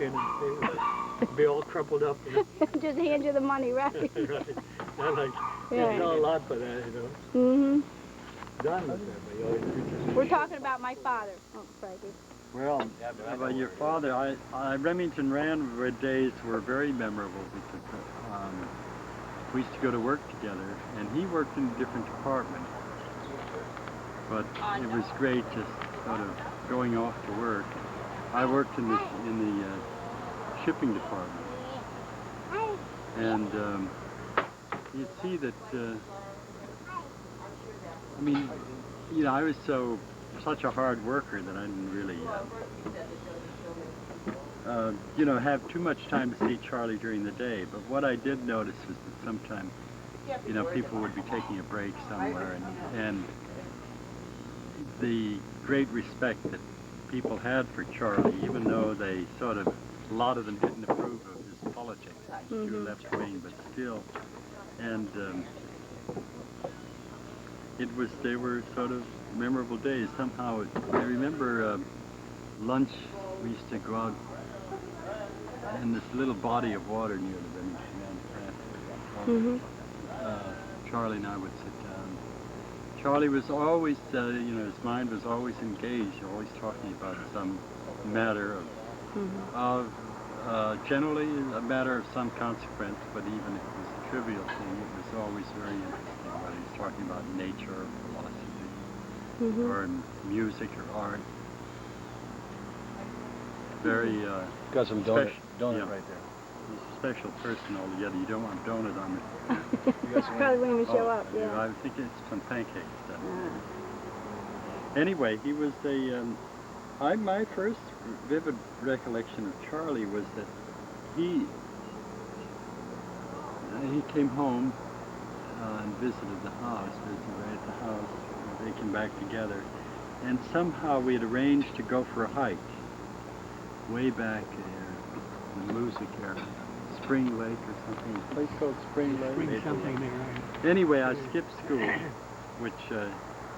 in and be all crumpled up. You know? Just hand you the money, right? Right. I like, Yeah. it's not a lot for that, you know. Mm-hmm. Don was there, but he always preaches. We're talking about my father. Oh, Frankie. Well, about your father, Remington Rand days were very memorable because we used to go to work together, and he worked in a different department. But it was great just sort of going off to work. I worked in the shipping department, and you'd see that. I mean, you know, I was such a hard worker that I didn't really, you know, have too much time to see Charlie during the day. But what I did notice was that sometimes, you know, people would be taking a break somewhere, and the great respect that people had for Charlie, even though they sort of, a lot of them didn't approve of his politics. He was too left wing, but still, and they were sort of memorable days. Somehow, I remember lunch, we used to go out in this little body of water near the Remington Path. Charlie and I would sit down. Charlie was always, you know, his mind was always engaged, always talking about some matter of generally a matter of some consequence, but even if it was a trivial thing, it was always very interesting, whether he was talking about nature or philosophy, or music or art. Very got some donut right there. He's a special person altogether. You don't want donut on it. Probably when we show up, yeah. I think it's some pancakes. Anyway, he was my first vivid recollection of Charlie was that he came home and visited the house, visited right at the house. They came back together, and somehow we had arranged to go for a hike way back in the Music area, Spring Lake or something. A place called Spring Lake. Spring something there, right? Anyway, I skipped school, which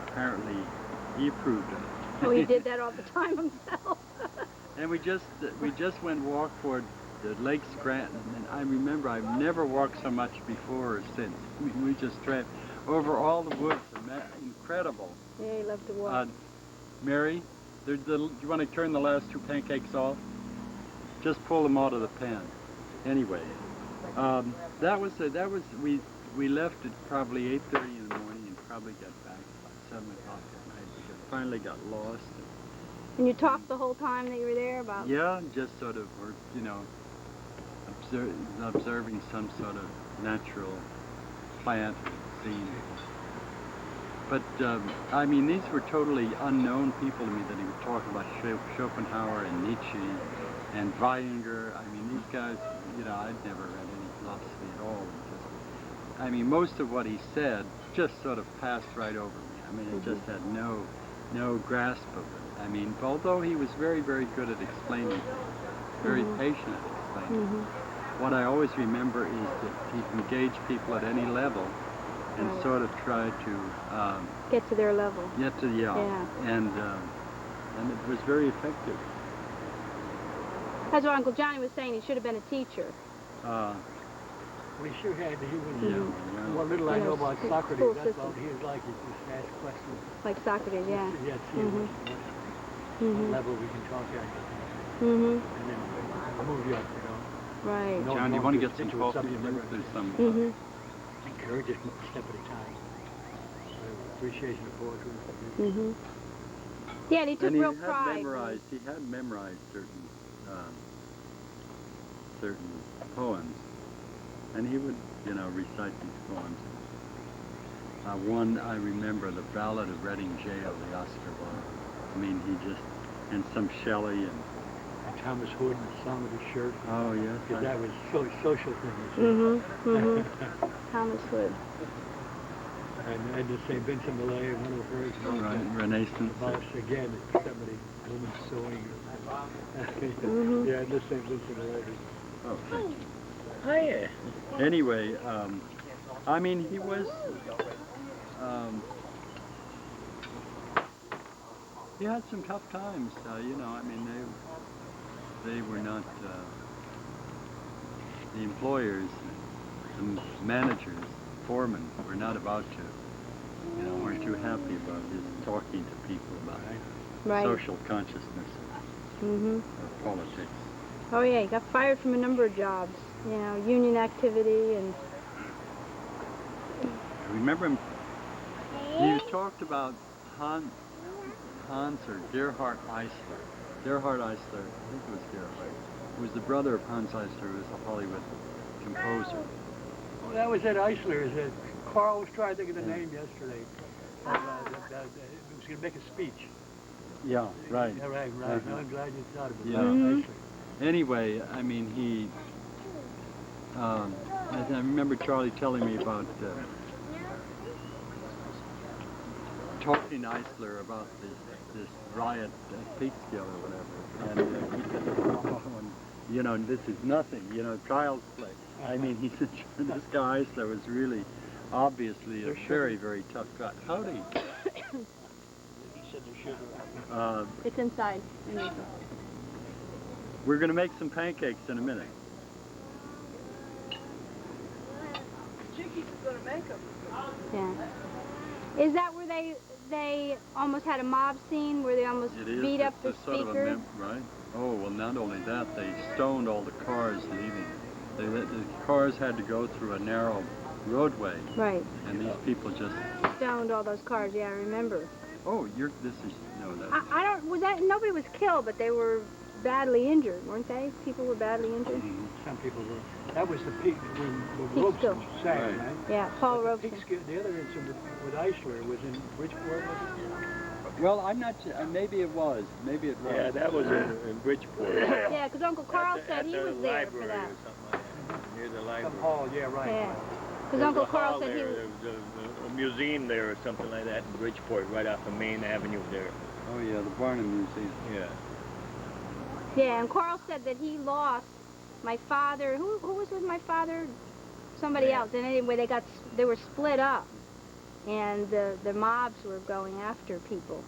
apparently he approved of. Oh, he did that all the time himself. And we just went walk for the Lake Scranton, and I remember I've never walked so much before or since. I mean, we just tramped over all the woods, incredible. Yeah, he loved to walk. Mary, do you want to turn the last two pancakes off? Just pull them out of the pan. Anyway, we left at probably 8:30 in the morning and probably got back about 7 o'clock at night because finally got lost. And you talked the whole time that you were there about? Yeah, just sort of, or, you know, observing some sort of natural plant scene. But, I mean, these were totally unknown people to me that he would talk about Schopenhauer and Nietzsche and Weinger. I mean, these guys, you know, I'd never read any philosophy at all. I mean, most of what he said just sort of passed right over me. I mean, it just had no grasp of it. I mean, although he was very, very good at explaining, very patient at explaining, what I always remember is that he engaged people at any level and sort of tried to get to their level. And it was very effective. That's what Uncle Johnny was saying. He should have been a teacher. We sure had. He was. What little I know about Socrates, that's all he was like. He just asked questions. Like Socrates, yeah. Yeah, see what level we can talk at. And then move you up, you know. Right. John, do you want to get some coffee? There's some. Encourage it one step at a time. Appreciation of poetry. Yeah, and he took real pride. He had memorized certain poems, and he would, you know, recite these poems. One I remember, the Ballad of Reading Jail, the Oscar one. I mean, he just, and some Shelley and Thomas Hood and the Song of the Shirt. Oh yes, because that was social thing. Thomas Hood. And the St. Vincent Millay, one of hers. Renaissance. About again, somebody, woman sewing. Yeah, the St. Vincent Millay. Oh, thank you. Hiya. Anyway, I mean, he was. He had some tough times, you know. I mean, they were not, the employers, the managers, foremen were not about to, weren't too happy about his talking to people about social consciousness of politics. Oh yeah, he got fired from a number of jobs, union activity and... I remember him, he talked about Hans or Gerhard Eisler. Gerhard Eisler, I think it was Gerhard, who was the brother of Hans Eisler, who was a Hollywood composer. Well, that was at Eisler. Carl was trying to think of the name yesterday. He was going to make a speech. Yeah, right. Yeah, right. No, I'm glad you thought of it. Yeah. Anyway, I mean, he, I remember Charlie telling me about talking to Eisler about this riot at Peekskill or whatever, and he said, oh, this is nothing, child's play. I mean, he said, this guy Eisler was really, obviously, a very, very tough guy. Howdy. He said there's sugar. It's inside. We're going to make some pancakes in a minute. Chickies is going to make them. Yeah. Is that where they almost had a mob scene where they almost beat up the speaker? Right. Oh, well, not only that, they stoned all the cars leaving. The cars had to go through a narrow roadway. Right. And these people just... Stoned all those cars, yeah, I remember. Oh, that's... I don't, nobody was killed, but they were badly injured, weren't they? People were badly injured? Some people were. That was the peak, when Robeson sang, right? Yeah, Paul Robeson. The other incident with Eisler was in Bridgeport, was it? Well, I'm not sure. Maybe it was. Maybe it was. Yeah, that was in Bridgeport. Yeah, because Uncle Carl said he was there for that. Or something like that. Near the library. Some hall, yeah, right. Yeah. Because Uncle Carl said he was... There was a museum there or something like that in Bridgeport, right off of Main Avenue there. Oh, yeah, the Barnum Museum. Yeah. Yeah, and Carl said that he lost my father. Who was with my father? Somebody else. And anyway, they were split up, and the mobs were going after people.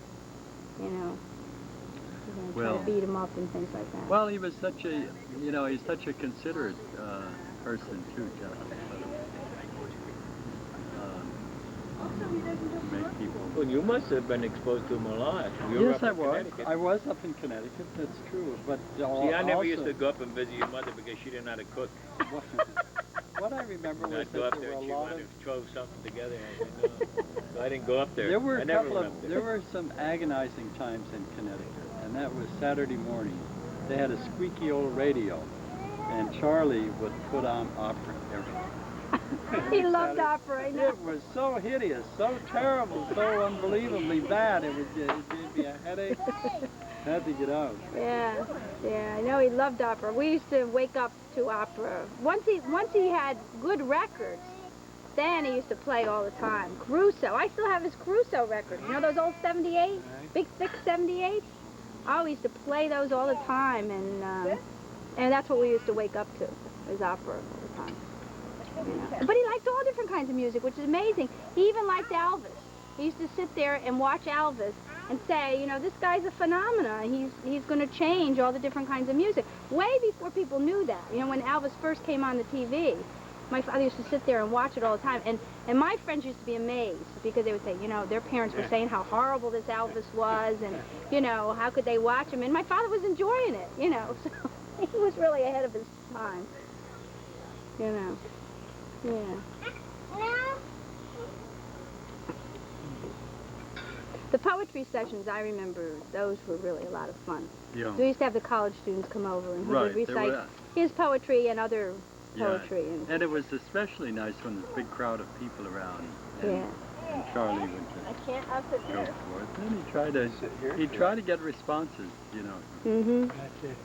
Trying to beat him up and things like that. Well, he was such a, he's such a considerate person too, John. Make people. Well, you must have been exposed to him a lot. Yes, I was. I was up in Connecticut. That's true. But see, I never used to go up and visit your mother because she didn't know how to cook. What I remember was I'd go that up there there were and a she lot wanted of... to throw something together. And I said, no. So I didn't go up there. There were There were some agonizing times in Connecticut, and that was Saturday morning. They had a squeaky old radio, and Charlie would put on opera every day. He loved opera, I know. It was so hideous, so terrible, so unbelievably bad. It gave me a headache. Had to get out. Yeah, I know he loved opera. We used to wake up to opera. Once he had good records, then he used to play all the time. Caruso. I still have his Caruso records. You know those old 78? Big, thick 78? I used to play those all the time, and that's what we used to wake up to, was opera all the time. But he liked all different kinds of music, which is amazing. He even liked Elvis. He used to sit there and watch Elvis and say, this guy's a phenomenon. He's going to change all the different kinds of music. Way before people knew that. When Elvis first came on the TV, my father used to sit there and watch it all the time. And my friends used to be amazed because they would say, their parents were saying how horrible this Elvis was and, how could they watch him? And my father was enjoying it, so he was really ahead of his time, Yeah. The poetry sessions, I remember, those were really a lot of fun. Yeah. We used to have the college students come over and he would recite his poetry and other poetry. Yeah. And it was especially nice when there's a big crowd of people around. And Charlie would just go for it. And he'd try to get responses, That's it.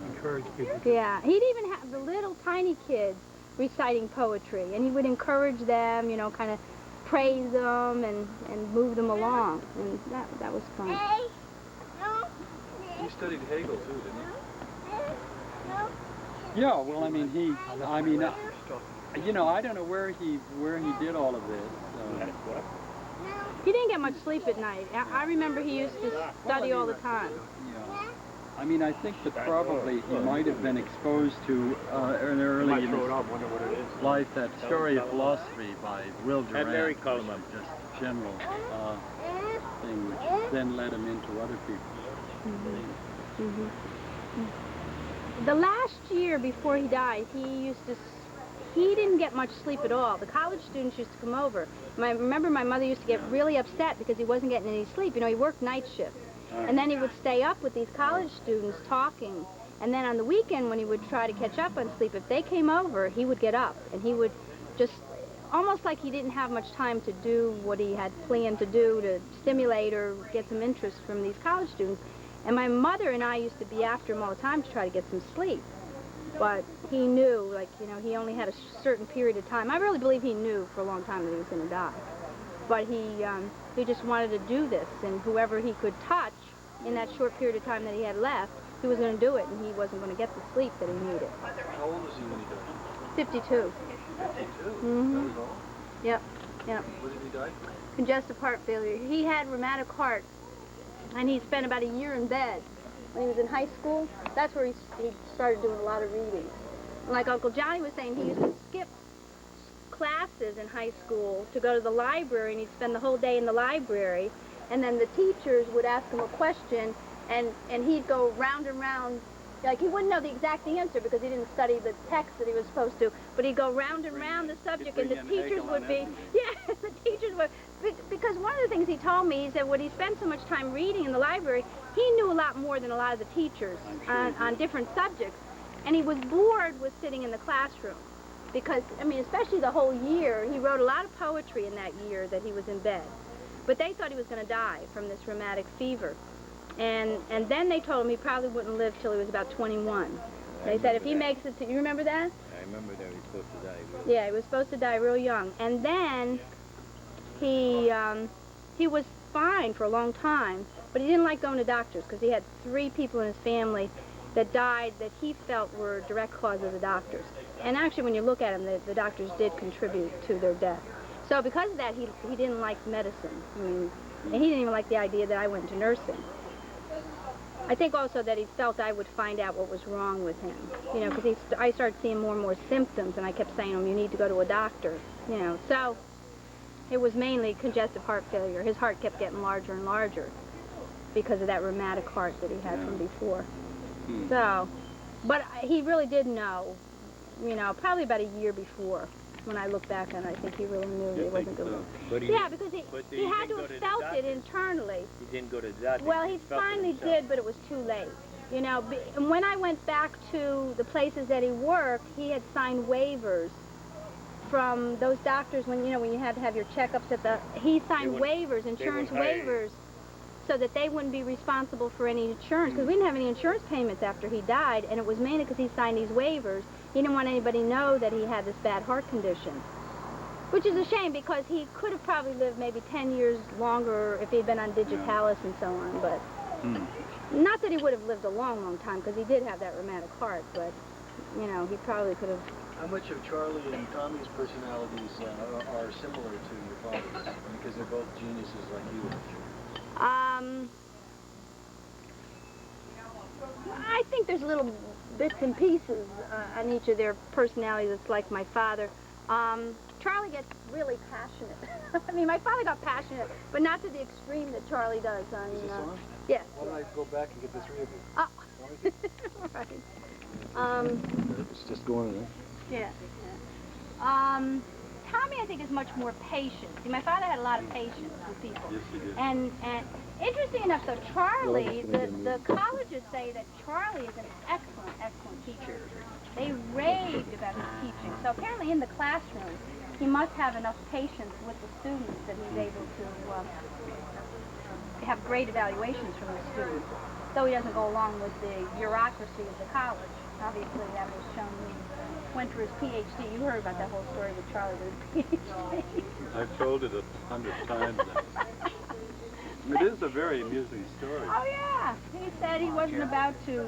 Encourage people. Yeah. He'd even have the little tiny kids reciting poetry, and he would encourage them, kind of praise them and move them along, and that was fun. He studied Hegel too, didn't he? Yeah, well, I don't know where he did all of this. He didn't get much sleep at night. I remember he used to study all the time. Yeah. I mean, I think that probably he might have been exposed to in early in his life that story of philosophy by Will Durant, Mary which call him was up. just general thing, which then led him into other people's things. The last year before he died, he didn't get much sleep at all. The college students used to come over. I remember my mother used to get really upset because he wasn't getting any sleep. You know, he worked night shift. And then he would stay up with these college students talking. And then on the weekend, when he would try to catch up on sleep, if they came over, he would get up. And he would just, almost like he didn't have much time to do what he had planned to do to stimulate or get some interest from these college students. And my mother and I used to be after him all the time to try to get some sleep. But he knew, like, you know, he only had a certain period of time. I really believe he knew for a long time that he was going to die. But he just wanted to do this, and whoever he could touch in that short period of time that he had left, he was going to do it, and he wasn't going to get the sleep that he needed. How old was he when he died? 52. 52? Mm-hmm. That was all? Yep, yep. What did he die? Congestive heart failure. He had rheumatic heart, and he spent about a year in bed. When he was in high school, that's where he started doing a lot of reading. Like Uncle Johnny was saying, he used to skip classes in high school to go to the library, and he'd spend the whole day in the library, and then the teachers would ask him a question, and he'd go round and round. Like, he wouldn't know the exact answer because he didn't study the text that he was supposed to, but he'd go round and round the subject, and the teachers would be, yeah, the teachers would, because one of the things he told me, he said when he spent so much time reading in the library, he knew a lot more than a lot of the teachers on different subjects, and he was bored with sitting in the classroom. Because, I mean, especially the whole year, he wrote a lot of poetry in that year that he was in bed. But they thought he was going to die from this rheumatic fever. And then they told him he probably wouldn't live till he was about 21. They said if he makes it to, you remember that? I remember that he was supposed to die. Yeah, he was supposed to die real young. And then he was fine for a long time, but he didn't like going to doctors because he had 3 people in his family that died that he felt were direct cause of the doctors. And actually, when you look at him, the doctors did contribute to their death. So because of that, he didn't like medicine. I mean, and he didn't even like the idea that I went into nursing. I think also that he felt I would find out what was wrong with him. You know, because I started seeing more and more symptoms, and I kept saying to him, you need to go to a doctor. You know, so it was mainly congestive heart failure. His heart kept getting larger and larger because of that rheumatic heart that he had from before. So, but he really did know, you know, probably about a year before. When I look back on it, I think he really knew he wasn't going to. Yeah, because he had to have felt it internally. He didn't go to the doctor. Well, he finally did, but it was too late. You know, and when I went back to the places that he worked, he had signed waivers from those doctors when, you know, when you had to have your checkups at the, he signed waivers, insurance waivers, so that they wouldn't be responsible for any insurance, because we didn't have any insurance payments after he died, and it was mainly because he signed these waivers. He didn't want anybody to know that he had this bad heart condition, which is a shame because he could have probably lived maybe 10 years longer if he'd been on digitalis and so on, but not that he would have lived a long, long time, because he did have that rheumatic heart, but, you know, he probably could have. How much of Charlie and Tommy's personalities are similar to your father's? Because they're both geniuses like you, I'm sure. I think there's little bits and pieces on each of their personalities that's like my father. Charlie gets really passionate. I mean, my father got passionate, but not to the extreme that Charlie does. Is this on? Yes. Why don't I go back and get the 3 of you? Oh. Right. It's just going in. Yeah. Tommy, I think, is much more patient. See, my father had a lot of patience with people. Yes, he did. And interesting enough, though, Charlie, the colleges say that Charlie is an excellent, excellent teacher. They raved about his teaching. So apparently in the classroom, he must have enough patience with the students that he's able to have great evaluations from the students. Though he doesn't go along with the bureaucracy of the college. Obviously, that was shown when he went for his PhD. You heard about that whole story with Charlie with his PhD. I've told it 100 times now. It is a very amusing story. Oh, yeah. He said he wasn't about to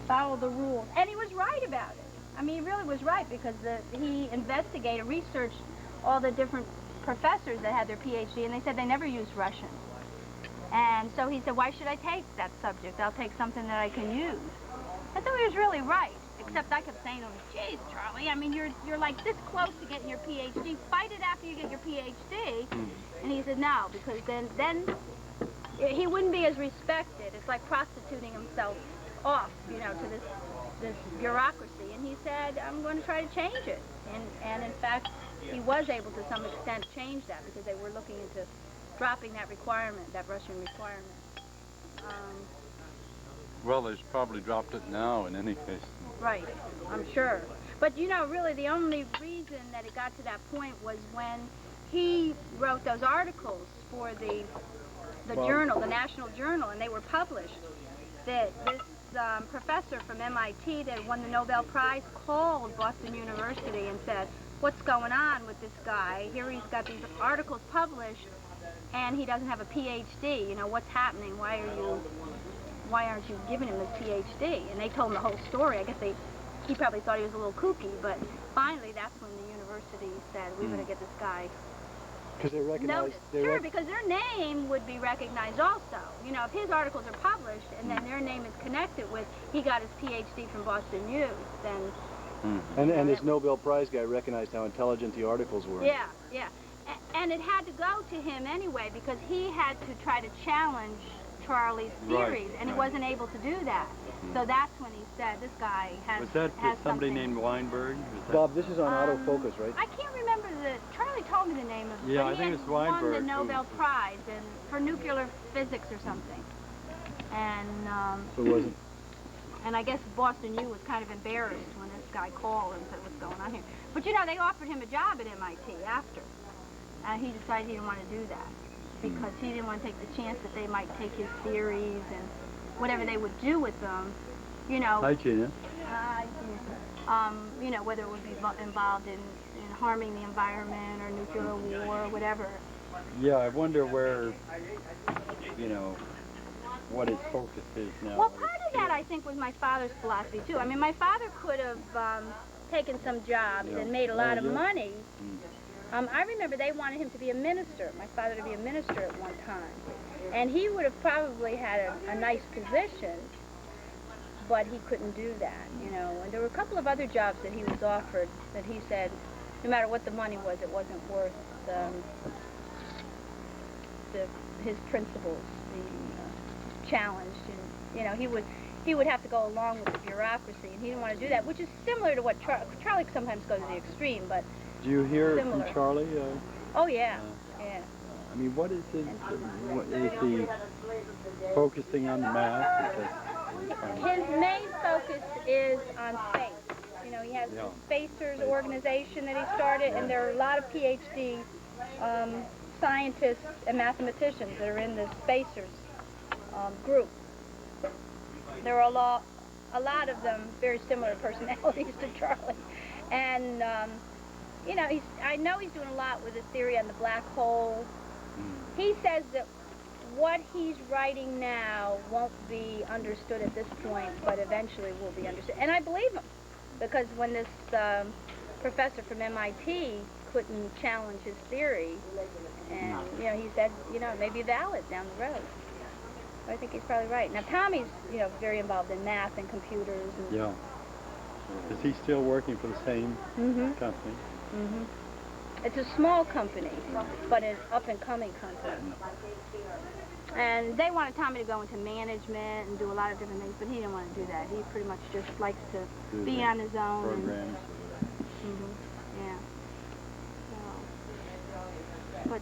follow the rules. And he was right about it. I mean, he really was right because he investigated, researched all the different professors that had their PhD, and they said they never used Russian. And so he said, why should I take that subject? I'll take something that I can use. I thought he was really right, except I kept saying to him, geez, Charlie, I mean, you're like this close to getting your PhD. Fight it after you get your PhD. And he said, no, because then he wouldn't be as respected. It's like prostituting himself off, you know, to this bureaucracy. And he said, I'm going to try to change it. And in fact, he was able to some extent change that because they were looking into dropping that requirement, that Russian requirement. Well, they've probably dropped it now in any case. Right, I'm sure. But you know, really the only reason that it got to that point was when he wrote those articles for the journal, the National Journal, and they were published. That this professor from MIT that won the Nobel Prize called Boston University and said, what's going on with this guy? Here he's got these articles published and he doesn't have a PhD. You know, what's happening? Why aren't you giving him his PhD? And they told him the whole story. I guess he probably thought he was a little kooky, but finally that's when the university said, we're going to get this guy Because they recognize... noticed. Because their name would be recognized also. You know, if his articles are published and then their name is connected with, he got his PhD from Boston U, then... And this Nobel Prize guy recognized how intelligent the articles were. Yeah, yeah. And it had to go to him anyway because he had to try to challenge Charlie's theories, and he wasn't able to do that. So that's when he said, this guy has Was that has somebody something. named Weinberg? Was that- Bob, this is on autofocus, right? I can't remember Charlie told me the name of it. Yeah, but I think he it's had won Weinberg the who- Nobel Prize for nuclear physics or something. And Who was it? and I guess Boston U was kind of embarrassed when this guy called and said, what's going on here? But you know, they offered him a job at MIT after. And he decided he didn't want to do that because he didn't want to take the chance that they might take his theories and whatever they would do with them, you know. Hi, Gina. You know, whether it would be involved in harming the environment or nuclear war or whatever. Yeah, I wonder where, you know, what his focus is now. Well, part of that, I think, was my father's philosophy, too. I mean, my father could have taken some jobs and made a lot of money. I remember they wanted him to be a minister, my father to be a minister at one time. And he would have probably had a nice position, but he couldn't do that, you know. And there were a couple of other jobs that he was offered that he said, no matter what the money was, it wasn't worth his principles being challenged. And, you know, he would have to go along with the bureaucracy, and he didn't want to do that, which is similar to what Charlie sometimes goes to the extreme, but Do you hear similar. from Charlie? Oh, yeah, yeah. I mean, what is his, is he focusing on the math? His main focus is on space. You know, he has the Spacers organization that he started, and there are a lot of PhD scientists and mathematicians that are in the Spacers group. There are a lot of them very similar personalities to Charlie. And, you know, I know he's doing a lot with his theory on the black hole. He says that what he's writing now won't be understood at this point, but eventually will be understood. And I believe him, because when this professor from MIT couldn't challenge his theory, and, you know, he said, you know, it may be valid down the road. I think he's probably right. Now, Tommy's, you know, very involved in math and computers. And Yeah. Is he still working for the same company? It's a small company, but an up-and-coming company. And they wanted Tommy to go into management and do a lot of different things, but he didn't want to do that. He pretty much just likes to be on his own. Programs. Yeah. So, but